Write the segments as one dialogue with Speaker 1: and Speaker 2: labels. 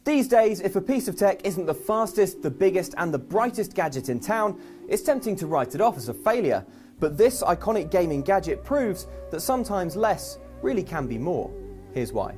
Speaker 1: These days, if a piece of tech isn't the fastest, the biggest and the brightest gadget in town, it's tempting to write it off as a failure. But this iconic gaming gadget proves that sometimes less really can be more. Here's why.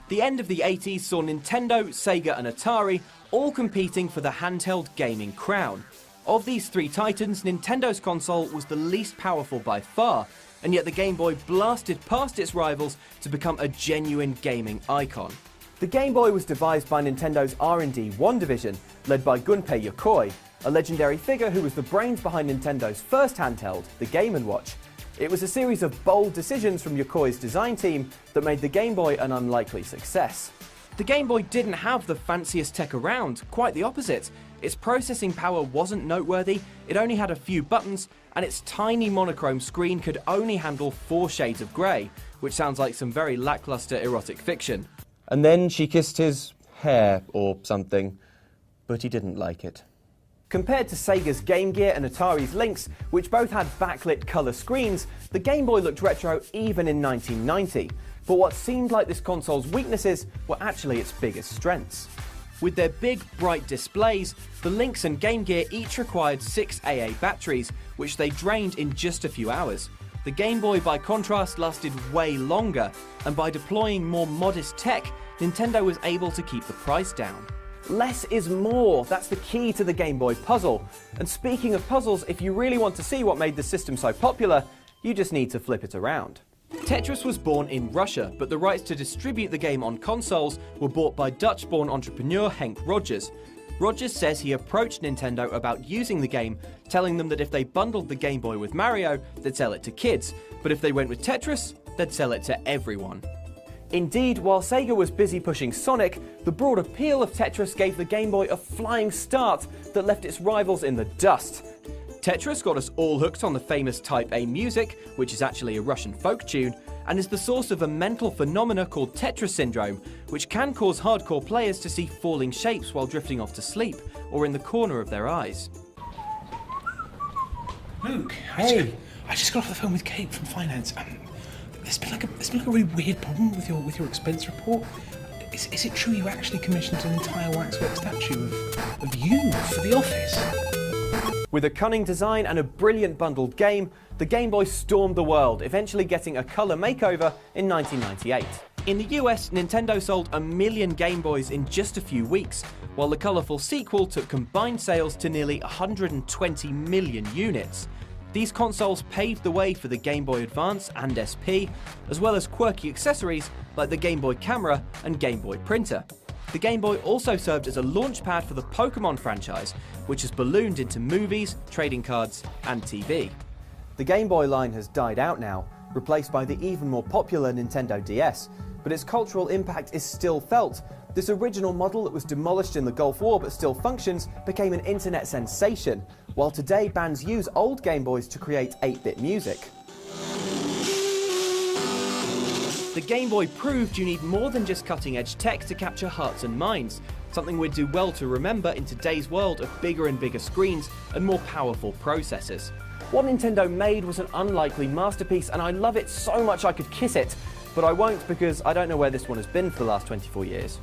Speaker 1: The end of the 80s saw Nintendo, Sega and Atari all competing for the handheld gaming crown. Of these three titans, Nintendo's console was the least powerful by far, and yet the Game Boy blasted past its rivals to become a genuine gaming icon. The Game Boy was devised by Nintendo's R&D 1 division, led by Gunpei Yokoi, a legendary figure who was the brains behind Nintendo's first handheld, the Game & Watch. It was a series of bold decisions from Yokoi's design team that made the Game Boy an unlikely success. The Game Boy didn't have the fanciest tech around, quite the opposite. Its processing power wasn't noteworthy, it only had a few buttons, and its tiny monochrome screen could only handle 4 shades of grey, which sounds like some very lackluster erotic fiction. And then she kissed his hair or something, but he didn't like it. Compared to Sega's Game Gear and Atari's Lynx, which both had backlit colour screens, the Game Boy looked retro even in 1990. But what seemed like this console's weaknesses were actually its biggest strengths. With their big, bright displays, the Lynx and Game Gear each required 6 AA batteries, which they drained in just a few hours. The Game Boy, by contrast, lasted way longer, and by deploying more modest tech, Nintendo was able to keep the price down. Less is more, that's the key to the Game Boy puzzle. And speaking of puzzles, if you really want to see what made the system so popular, you just need to flip it around. Tetris was born in Russia, but the rights to distribute the game on consoles were bought by Dutch-born entrepreneur Henk Rogers. Rogers says he approached Nintendo about using the game, telling them that if they bundled the Game Boy with Mario, they'd sell it to kids, but if they went with Tetris, they'd sell it to everyone. Indeed, while Sega was busy pushing Sonic, the broad appeal of Tetris gave the Game Boy a flying start that left its rivals in the dust. Tetris got us all hooked on the famous Type A music, which is actually a Russian folk tune, and is the source of a mental phenomena called Tetris syndrome, which can cause hardcore players to see falling shapes while drifting off to sleep, or in the corner of their eyes.
Speaker 2: Luke,
Speaker 1: hey.
Speaker 2: I just got off the phone with Kate from finance. There's been like a really weird problem with your expense report. Is it true you actually commissioned an entire waxwork statue of you for the office?
Speaker 1: With a cunning design and a brilliant bundled game, the Game Boy stormed the world, eventually getting a colour makeover in 1998. In the US, Nintendo sold 1 million Game Boys in just a few weeks, while the colourful sequel took combined sales to nearly 120 million units. These consoles paved the way for the Game Boy Advance and SP, as well as quirky accessories like the Game Boy Camera and Game Boy Printer. The Game Boy also served as a launchpad for the Pokémon franchise, which has ballooned into movies, trading cards, and TV. The Game Boy line has died out now, replaced by the even more popular Nintendo DS, but its cultural impact is still felt. This original model that was demolished in the Gulf War but still functions became an internet sensation, while today bands use old Game Boys to create 8-bit music. The Game Boy proved you need more than just cutting-edge tech to capture hearts and minds, something we'd do well to remember in today's world of bigger and bigger screens and more powerful processors. What Nintendo made was an unlikely masterpiece, and I love it so much I could kiss it, but I won't because I don't know where this one has been for the last 24 years.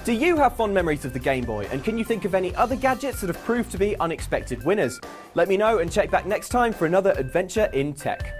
Speaker 1: Do you have fond memories of the Game Boy, and can you think of any other gadgets that have proved to be unexpected winners? Let me know and check back next time for another adventure in tech.